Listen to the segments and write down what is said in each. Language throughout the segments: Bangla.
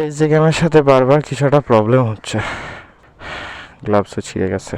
এই যে গেমের সাথে বারবার কিছু একটা প্রবলেম হচ্ছে, গ্লাভসও ছিঁড়ে গেছে।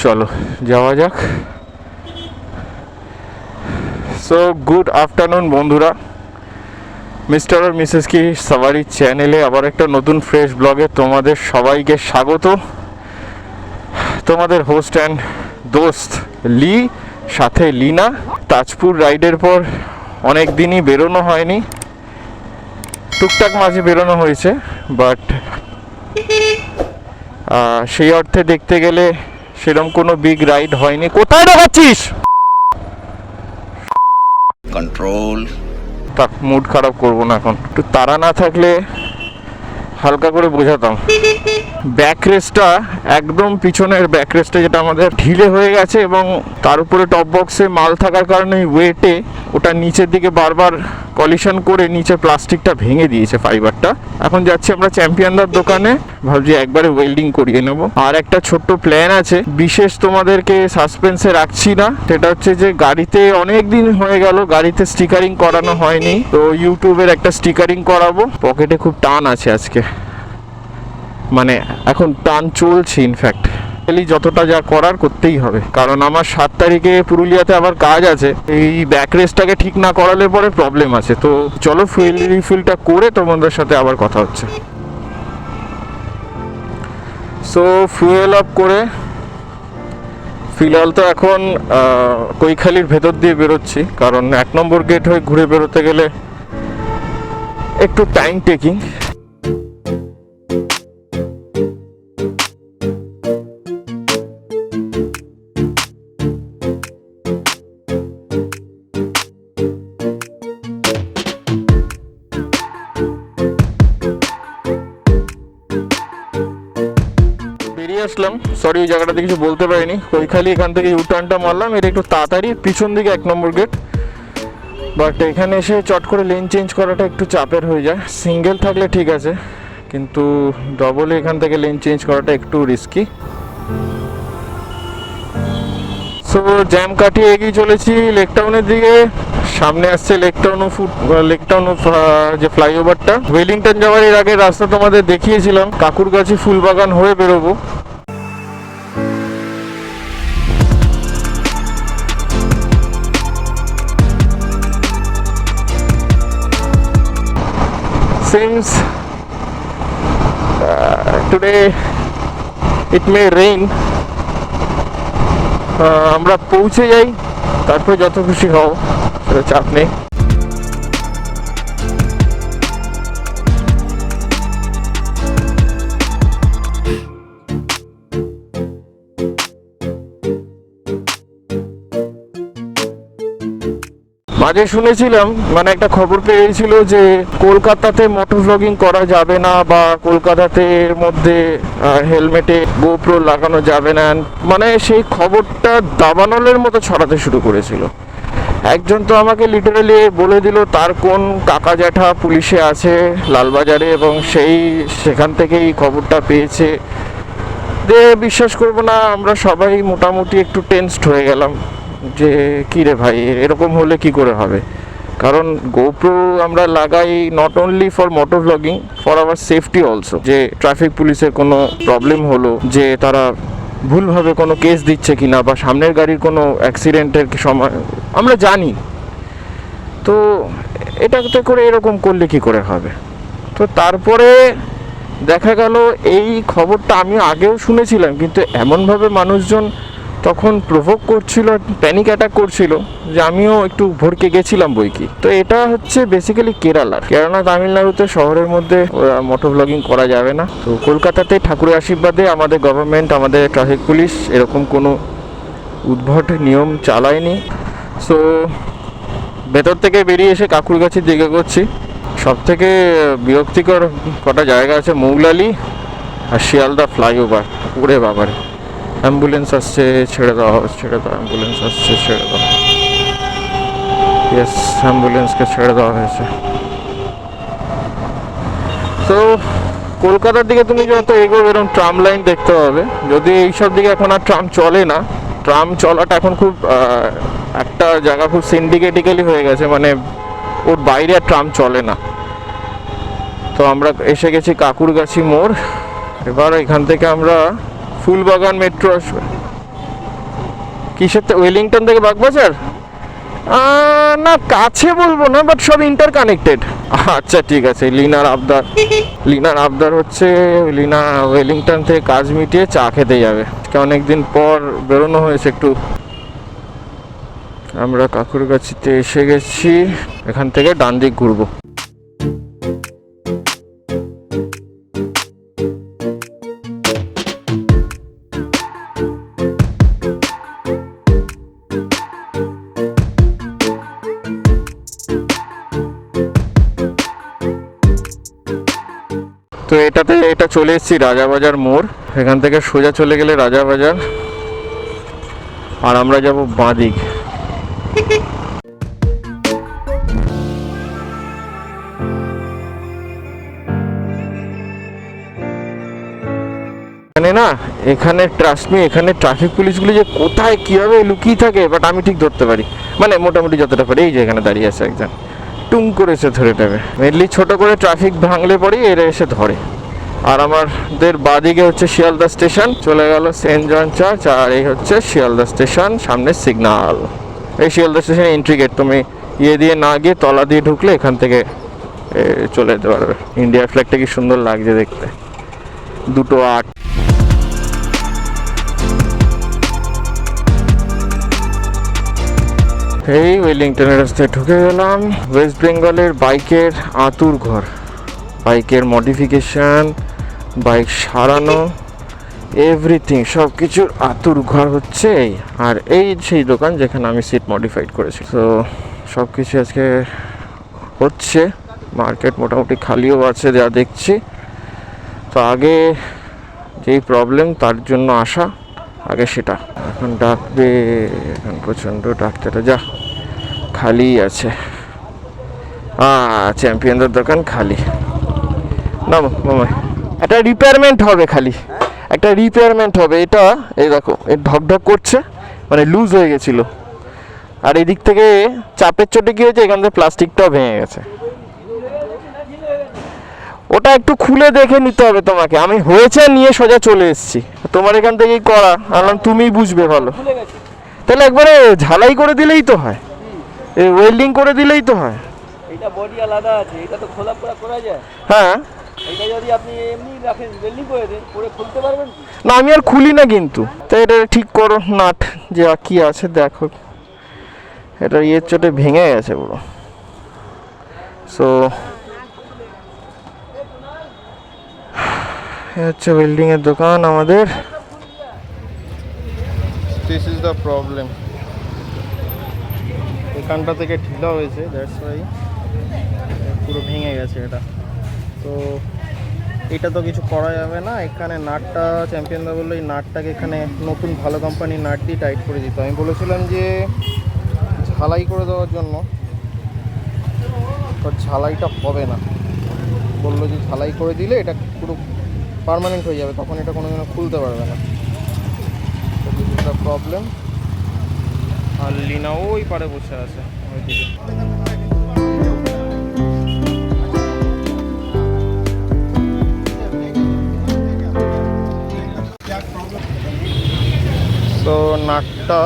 চলো যাওয়া যাক। সো গুড আফটারনুন বন্ধুরা, মিস্টার আর মিসেস কি সাওয়ারি চ্যানেলে আবার একটা নতুন ফ্রেশ ব্লগে তোমাদের সবাইকে স্বাগত। তোমাদের হোস্ট অ্যান্ড দোস্ত লি, সাথে লিনা। তাজপুর রাইডের পর অনেক দিনই বেরোনো হয়নি, টুকটাক মাঝে বেরোনো হয়েছে, বাট সেই অর্থে দেখতে গেলে সেরকম কোনো বিগ রাইড হয়নি। কোথায় দেখাচ্ছিস? কন্ট্রোল। থাক, মুড খারাপ করবো না এখন। একটু তাড়া না থাকলে হালকা করে বোঝাতাম। ব্যাকরেস্টটা একদম পিছনের ব্যাকরেস্টে যেটা আমাদের ঢিলে হয়ে গেছে, এবং তার উপরে টপ বক্সে মাল থাকার কারণে ওয়েটে ওটা নিচের দিকে বারবার কলিশন করে নিচে প্লাস্টিকটা ভেঙে দিয়েছে, ফাইবারটা। এখন যাচ্ছি আমরা চ্যাম্পিয়নদার দোকানে, ভাবছি একবারে ওয়েল্ডিং করিয়ে নেব। আর একটা ছোট্ট প্ল্যান আছে, বিশেষ তোমাদেরকে সাসপেন্সে রাখছি না, সেটা হচ্ছে যে গাড়িতে অনেক দিন হয়ে গেল গাড়িতে স্টিকারিং করানো হয়নি, তো ইউটিউবের একটা স্টিকারিং করাবো। পকেটে খুব টান আছে আজকে, মানে এখন টান চলছে। ইনফ্যাক্ট যতটা যা করার করতেই হবে, কারণ আমার 7 তারিখে পুরুলিয়াতে আবার কাজ আছে। এই ব্যাকরেস্টটাকে ঠিক না করালে পরে প্রবলেম আছে। তো চলো ফুয়েল রিফিলটা করে তোমাদের সাথে আবার কথা হচ্ছে। সো ফুয়েল আপ করে ফিলহাল তো এখন কৈখালির ভেতর দিয়ে বেরোচ্ছি, কারণ 1 নম্বর গেট হয়ে ঘুরে বেরোতে গেলে একটু টাইম টেকিং। আসলাম, সরি ওই জায়গাটাতে কিছু বলতে পারিনি। কৈখালি এখান থেকে ইউটার্নটা মারলাম, এটা একটু তাড়াতাড়ি, পিছন দিকে 1 নম্বর গেট। বাট এখানে এসে চট করে লেন চেঞ্জ করাটা একটু চাপের হয়ে যায়। সিঙ্গেল থাকলে ঠিক আছে, কিন্তু ডবলে এখান থেকে লেন চেঞ্জ করাটা একটু রিস্কি। সো জ্যাম কাটিয়ে এগিয়ে চলেছি লেক টাউনের দিকে। সামনে আসছে লেক টাউন যে ফ্লাইওভারটা। ওয়েলিংটন যাওয়ার এর আগে রাস্তা তোমাদের দেখিয়েছিলাম, কাকুরগাছি ফুলবাগান হয়ে বেরোবো। Since today it may rain, আমরা পৌঁছে যাই, তারপরে যত খুশি হও, সেটা চাপ নেই। মাঝে শুনেছিলাম, মানে একটা খবর পেয়েছিল যে কলকাতাতে মোটর ব্লগিং করা যাবে না, বা কলকাতাতে এর মধ্যে হেলমেটে গোপ্রো লাগানো যাবে না, মানে সেই খবরটা দাবানলের মতো ছড়াতে শুরু করেছিল। একজন তো আমাকে লিটারালি বলে দিল তার কোন কাকা জ্যাঠা পুলিশে আছে লালবাজারে, এবং সেখান থেকেই খবরটা পেয়েছে। যে বিশ্বাস করবো না, আমরা সবাই মোটামুটি একটু টেনসড হয়ে গেলাম যে কী রে ভাই, এরকম হলে কি করে হবে। কারণ গোপ্রো আমরা লাগাই not only for motor blogging, for our safety also. যে ট্রাফিক পুলিশের কোনো প্রবলেম হলো, যে তারা ভুলভাবে কোনো কেস দিচ্ছে কিনা, বা সামনের গাড়ির কোনো অ্যাক্সিডেন্টের সময় আমরা জানি। তো এটাতে করে এরকম করলে কি করে হবে। তো তারপরে দেখা গেল এই খবরটা আমি আগেও শুনেছিলাম, কিন্তু এমনভাবে মানুষজন তখন প্রভোক করছিল, প্যানিক অ্যাটাক করছিল, যে আমিও একটু ভরকে গেছিলাম বই কি। তো এটা হচ্ছে বেসিক্যালি কেরালা তামিলনাড়ুতে শহরের মধ্যে মোটর ব্লগিং করা যাবে না। তো কলকাতাতে ঠাকুরের আশীর্বাদে আমাদের গভর্নমেন্ট, আমাদের ট্রাফিক পুলিশ এরকম কোনো উদ্ভট নিয়ম চালাইনি। সো ভেতর থেকে বেরিয়ে এসে কাকুরগাছির দিকে করছি। সব থেকে বিরক্তিকর কটা জায়গা আছে, মৌলালি আর শিয়ালদা ফ্লাইওভার। ওরে বাবারে, অ্যাম্বুলেন্স আসছে, ছেড়ে দাও ছেড়ে দাও, অ্যাম্বুলেন্স আসছে ছেড়ে দাও। ইয়েস, অ্যাম্বুলেন্সকে ছেড়ে দেওয়া হয়েছে। তো কলকাতার দিকে তুমি যত এগোবে এরকম ট্রাম লাইন দেখতে পাবে। যদি এইসব দিকে এখন আর ট্রাম চলে না, ট্রাম চলাটা এখন খুব একটা জায়গা খুব সিন্ডিকেটিক্যালি হয়ে গেছে, মানে ওর বাইরে আর ট্রাম চলে না। তো আমরা এসে গেছি কাকুরগাছি মোড়। এবার এখান থেকে আমরা ফুলবাগান মেট্রো আসবে। কিসের থেকে? ওয়েলিংটন থেকে বাগবাজার? না, কাছে বলবো না, বাট সব ইন্টার কানেক্টেড। আচ্ছা ঠিক আছে। লিনার আবদার হচ্ছে লিনা ওয়েলিংটন থেকে কাজ মিটিয়ে চা খেতে যাবে। অনেকদিন পর বেরোনো হয়েছে একটু। আমরা কাকুরগাছিতে এসে গেছি, এখান থেকে ডান দিক ঘুরবো। তো এটা চলে এসেছি রাজাবাজার মোড়। এখান থেকে সোজা চলে গেলে রাজাবাজার, আর আমরা যাব বাঁদিক। এখানে ট্রাস্ট মি, এখানে ট্রাফিক পুলিশগুলি যে কোথায় কিভাবে লুকিয়ে থাকে, বাট আমি ঠিক ধরতে পারি, মানে মোটামুটি যতটা পারি। এই যে এখানে দাঁড়িয়ে আছে একজন, টুং করে এসে ধরে দেবে। মেনলি ছোট করে ট্রাফিক ভাঙলে পরেই এরা এসে ধরে। আর আমাদের বাদিকে হচ্ছে শিয়ালদা স্টেশন, চলে গেল সেন্ট জন চার্চ, আর এই হচ্ছে শিয়ালদা স্টেশন, সামনে সিগনাল। এই শিয়ালদা স্টেশন এন্ট্রি গেট। তুমি ইয়ে দিয়ে না গিয়ে তলা দিয়ে ঢুকলে এখান থেকে চলে যেতে পারবে। ইন্ডিয়ার ফ্ল্যাগটা কি সুন্দর লাগছে দেখতে, 2:08। এই ওয়েলিংটনের রাস্তায় ঢুকে গেলাম। ওয়েস্ট বেঙ্গলের বাইকের আতুর ঘর, বাইকের মডিফিকেশান, বাইক সারানো, এভরিথিং, সব কিছুর আতুর ঘর হচ্ছে এই। আর এই সেই দোকান যেখানে আমি সিট মডিফাইড করেছি। তো সব কিছু আজকে হচ্ছে। মার্কেট মোটামুটি খালিও আছে যা দেখছি। তো আগে যেই প্রবলেম তার জন্য আসা, আগে সেটা। এখন ডাকবে, এখন প্রচণ্ড ডাকতে, যা খালি আছে। চ্যাম্পিয়নদের দোকান খালি। না মামা, একটা রিপেয়ারমেন্ট হবে, খালি একটা রিপেয়ারমেন্ট হবে। এটা এই দেখো, এর ঢকঢক করছে, মানে লুজ হয়ে গেছিল। আর এই দিক থেকে চাপের চোটে কি হয়েছে, এখান থেকে প্লাস্টিকটাও ভেঙে গেছে। ওটা একটু খুলে দেখে নিতে হবে তোমাকে। আমি হয়েছে নিয়ে সোজা চলে এসেছি, তোমার এখান থেকেই করা, আনলাম, তুমিই বুঝবে ভালো। তাহলে একবারে ঝালাই করে দিলেই তো হয়, ওয়েল্ডিং করে দিলেই তো হয়। এটা বডি আলাদা আছে, এটা তো খোলা পুরো করা যায়। হ্যাঁ, এটা যদি আপনি এমনি রাখেন, ওয়েল্ডিং করে দেন, পুরো খুলতে পারবেন না? আমি আর খুলি না কিন্তু। তো এটা ঠিক করো, নাট যে কি আছে দেখো। এটা ইয়ের চোটে ভেঙে গেছে পুরো। সো হচ্ছে ওয়েল্ডিং এর দোকান আমাদের। This is the problem. এখানটা থেকে ঢিলা হয়েছে, দ্যাটস ওয়াই পুরো ভেঙে গেছে এটা। তো এটা তো কিছু করা যাবে না। এখানে নাটটা চ্যাম্পিয়নদা বললো এই নাটটাকে এখানে নতুন ভালো কোম্পানির নাট দিয়ে টাইট করে দিত। আমি বলেছিলাম যে ঝালাই করে দেওয়ার জন্য, তো ঝালাইটা হবে না। বললো যে ঝালাই করে দিলে এটা পুরো পার্মানেন্ট হয়ে যাবে, তখন এটা কোনোদিনও খুলতে পারবে না। তো দিস ইজ দ্য প্রবলেম। আর লিনা ওই পারে বসে আছে ওইদিকে। তো নাটটা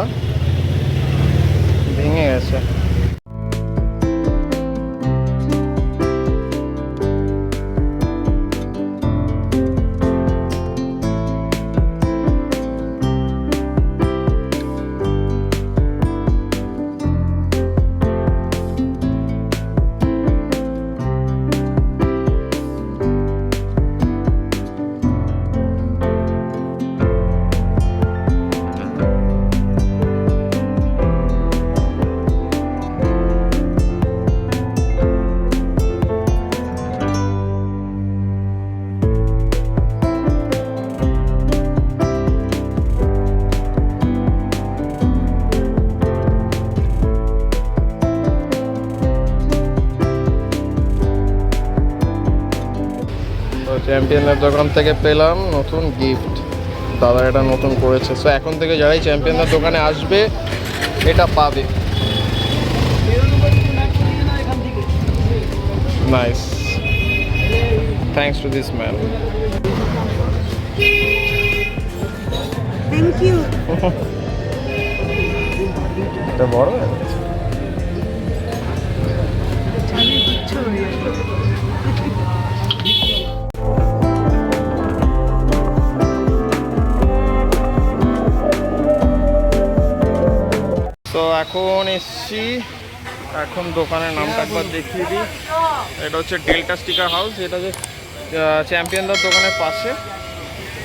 ভেঙে গেছে। চ্যাম্পিয়নের দোকান থেকে পেলাম নতুন গিফট। দাদা এটা নতুন করেছে, সো এখন থেকে যারাই চ্যাম্পিয়নের দোকানে আসবে এটা পাবে। Nice, thanks to this man. Thank you. এটা বড় হয়ে গেছে। তো এখন এসছি, এখন দোকানের নামটা একবার দেখিয়ে দিই। এটা হচ্ছে ডেল্টা স্টিকার হাউস, এটা যে চ্যাম্পিয়নদার দোকানের পাশে।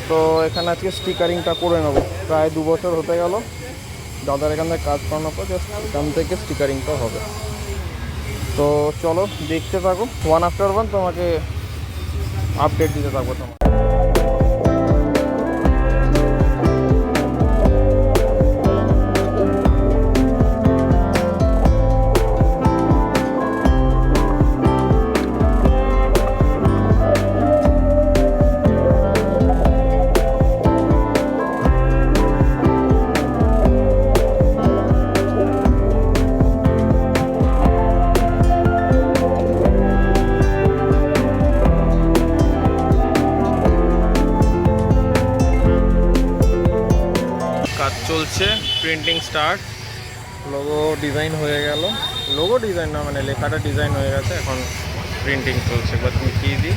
তো এখানে আজকে স্টিকারিংটা করে নেবো। প্রায় 2 বছর হতে গেল দাদার এখান থেকে কাজ করানোর পর, জাস্ট এখান থেকে স্টিকারিংটা হবে। তো চলো দেখতে থাকো, 1 আফটার 1 তোমাকে আপডেট দিতে থাকবো তোমার। কাজ চলছে, প্রিন্টিং স্টার্ট, লোগো ডিজাইন হয়ে গেল। লোগো ডিজাইন না, মানে লেখাটা ডিজাইন হয়ে গেছে, এখন প্রিন্টিং চলছে। একবার তুমি কি দিই।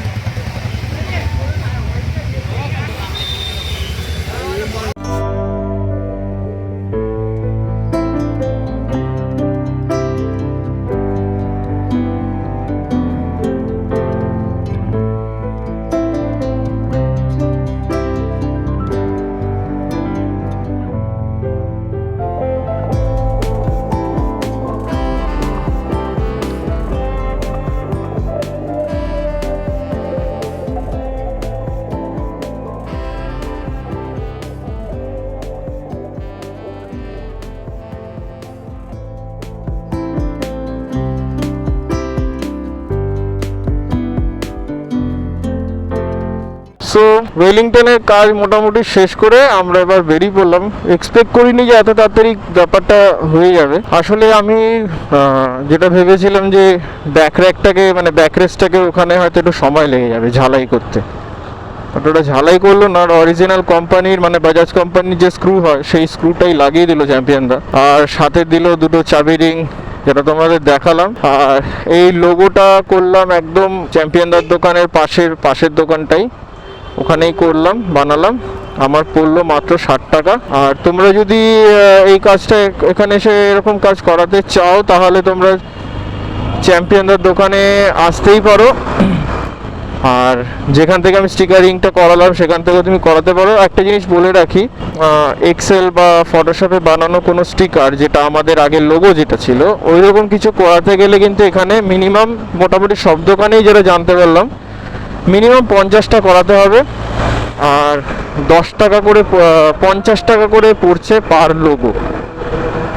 সো ওয়েলিংটনের কাজ মোটামুটি শেষ করে আমরা এবার বেরিয়ে পড়লাম। এক্সপেক্ট করিনি যে এত তাড়াতাড়ি ব্যাপারটা হয়ে যাবে। আসলে আমি যেটা ভেবেছিলাম যে ব্যাকরেস্টটাকে, মানে ব্যাকরেস্টটাকে ওখানে হয়তো একটু সময় লেগে যাবে ঝালাই করতে, বাট ওটা ঝালাই করলো না। অরিজিনাল কোম্পানির, মানে বাজাজ কোম্পানির যে স্ক্রু হয় সেই স্ক্রুটাই লাগিয়ে দিল চ্যাম্পিয়নরা, আর সাথে দিল 2টো চাবি রিং, যেটা তোমাদের দেখালাম। আর এই লোগোটা করলাম একদম চ্যাম্পিয়নদার দোকানের পাশের দোকানটাই, ওখানেই করলাম, বানালাম। আমার পড়লো মাত্র 60 টাকা। আর তোমরা যদি এই কাজটা এখানে এসে এরকম কাজ করাতে চাও, তাহলে তোমরা চ্যাম্পিয়নদার দোকানে আসতেই পারো। আর যেখান থেকে আমি স্টিকারিংটা করালাম সেখান থেকে তুমি করাতে পারো। একটা জিনিস বলে রাখি, এক্সেল বা ফটোশপে বানানো কোনো স্টিকার, যেটা আমাদের আগের লোগো যেটা ছিল, ওই রকম কিছু করাতে গেলে কিন্তু এখানে মিনিমাম, মোটামুটি সব দোকানেই যেটা জানতে পারলাম, মিনিমাম 50টা করাতে হবে। আর 10 টাকা করে, 50 টাকা করে পড়ছে পার লোগো।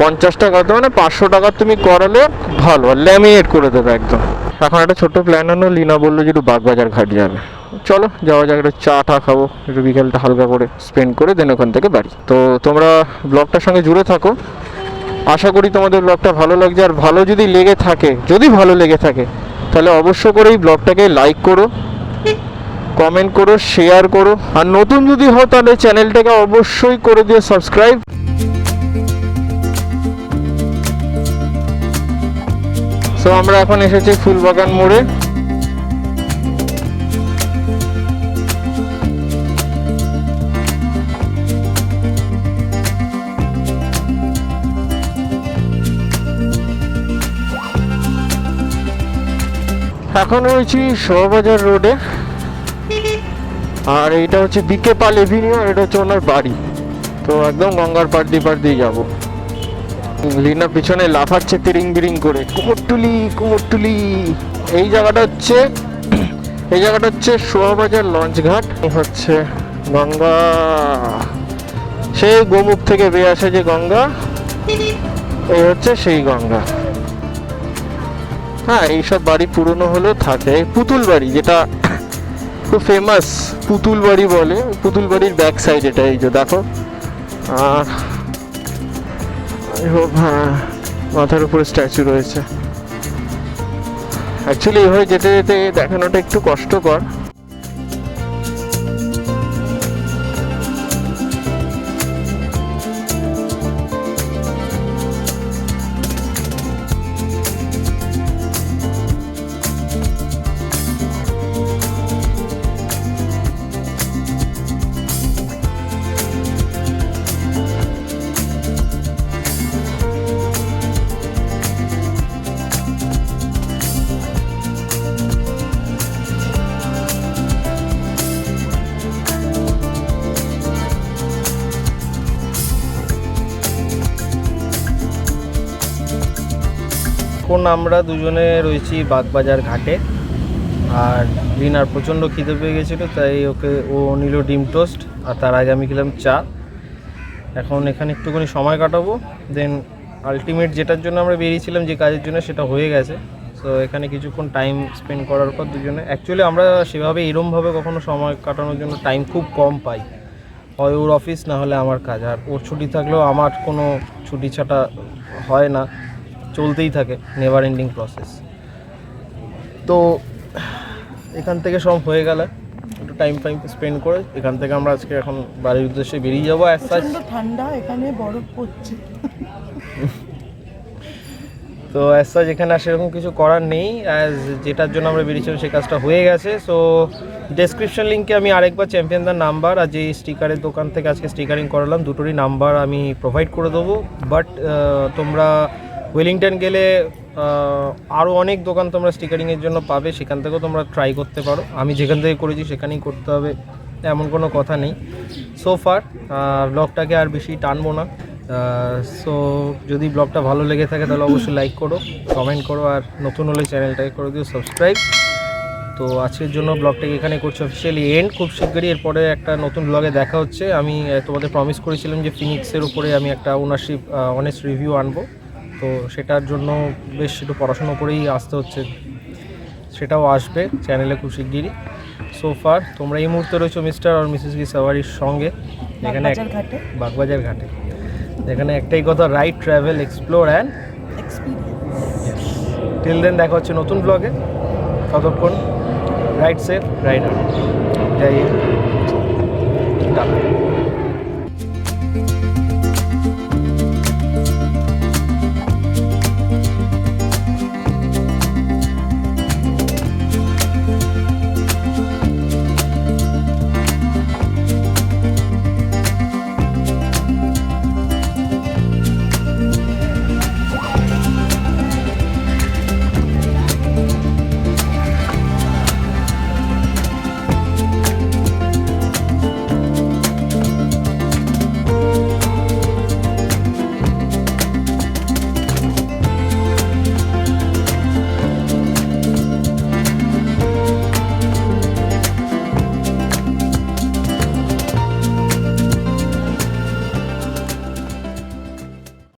50 টাকা তো মানে 500 টাকা তুমি করালে ভালো, আর ল্যামিনেট করে দেবে একদম। এখন একটা ছোট্ট প্ল্যান আনো, লিনা বললো যে একটু বাগবাজার ঘাট যাবে। চলো যাওয়া যাক, একটু চা টা খাবো, একটু বিকেলটা হালকা করে স্পেন্ড করে দেন ওখান থেকে বাড়ি। তো তোমরা ব্লগটার সঙ্গে জুড়ে থাকো, আশা করি তোমাদের ব্লগটা ভালো লাগছে। আর ভালো যদি ভালো লেগে থাকে তাহলে অবশ্য করে এই ব্লগটাকে লাইক করো, কমেন্ট করো, শেয়ার করো। আর নতুন যদি হও তাহলে চ্যানেলটাকে অবশ্যই করে দিও সাবস্ক্রাইব। সো আমরা এখন এসেছি ফুলবাগান মোড়ে। এখন রয়েছি শোভাবাজার রোডে, আর এইটা হচ্ছে বিকে পাল এভিনিউ, আর এটা হচ্ছে ওনার বাড়ি। তো একদম গঙ্গার পাড় দিয়ে যাবো। লিনা পিছনে লাফাচ্ছে তিরিং বিরিং করে, কুমোরটুলি। এই জায়গাটা হচ্ছে শোভাবাজার লঞ্চ ঘাট। হচ্ছে গঙ্গা, সেই গোমুখ থেকে বেয়ে আসে যে গঙ্গা, এই হচ্ছে সেই গঙ্গা। হ্যাঁ, এইসব বাড়ি পুরনো হলেও থাকে। পুতুল বাড়ি, যেটা খুব ফেমাস পুতুল বাড়ি বলে, পুতুল বাড়ির ব্যাক সাইড এটা, এই যে দেখো। হ্যাঁ, মাথার উপরে স্ট্যাচু রয়েছে। অ্যাকচুয়ালি এভাবে যেতে যেতে দেখানোটা একটু কষ্টকর। এখন আমরা দুজনে রয়েছি বাগবাজার ঘাটে, আর রিনার প্রচণ্ড খিদে পেয়ে গেছিলো, তাই ও নিল ডিম টোস্ট, আর তার আগে আমি খেলাম চা। এখন এখানে একটুখানি সময় কাটাবো, দেন আলটিমেট যেটার জন্য আমরা বেরিয়েছিলাম, যে কাজের জন্য, সেটা হয়ে গেছে। সো এখানে কিছুক্ষণ টাইম স্পেন্ড করার পর দুজনে, অ্যাকচুয়ালি আমরা সেভাবে এরমভাবে কখনো সময় কাটানোর জন্য টাইম খুব কম পাই, হয় ওর অফিস না হলে আমার কাজ, আর ওর ছুটি থাকলেও আমার কোনো ছুটি ছাটা হয় না, চলতেই থাকে, নেভার এন্ডিং প্রসেস। তো এখান থেকে সব হয়ে গেলে একটু টাইম স্পেন্ড করে এখান থেকে আমরা আজকে এখন বাড়ির উদ্দেশ্যে বেরিয়ে যাবো। ঠান্ডা, এখানে বরফ পড়ছে। তো অ্যাজ সাচ এখানে আর সেরকম কিছু করার নেই, অ্যাজ যেটার জন্য আমরা বেরিয়েছিলাম সেই কাজটা হয়ে গেছে। সো ডেসক্রিপশন লিঙ্কে আমি আরেকবার চ্যাম্পিয়নদার নাম্বার আর যে স্টিকারের দোকান থেকে আজকে স্টিকারিং করালাম, দুটোরই নাম্বার আমি প্রোভাইড করে দেবো। বাট তোমরা ওয়েলিংটন গেলে আরও অনেক দোকান তোমরা স্টিকারিংয়ের জন্য পাবে, সেখান থেকেও তোমরা ট্রাই করতে পারো। আমি যেখান থেকে করেছি সেখানেই করতে হবে এমন কোনো কথা নেই। সো ফার ব্লগটাকে আর বেশি টানবো না। সো যদি ব্লগটা ভালো লেগে থাকে তাহলে অবশ্যই লাইক করো, কমেন্ট করো, আর নতুন হলে চ্যানেলটাকে করে দিও সাবস্ক্রাইব। তো আজকের জন্য ব্লগটাকে এখানে করছি অফিসিয়ালি এন্ড। খুব শীঘ্রই এরপরে একটা নতুন ব্লগে দেখা হচ্ছে। আমি তোমাদের প্রমিস করেছিলাম যে ফিনিক্সের উপরে আমি একটা ওনারশিপ অনেস্ট রিভিউ আনবো, তো সেটার জন্য বেশ একটু পড়াশুনো করেই আসতে হচ্ছে, সেটাও আসবে চ্যানেলে খুব শিগগিরই। সো ফার তোমরা এই মুহূর্তে রয়েছো মিস্টার আর মিসেস গি সাওয়ারির সঙ্গে, এখানে বাগবাজার ঘাটে। এখানে একটাই কথা, ride, travel, explore and experience. Till then দেখা হচ্ছে নতুন ব্লগে, ততক্ষণ রাইড সেফ, রাইডার, জয় হিন্দ, টাটা।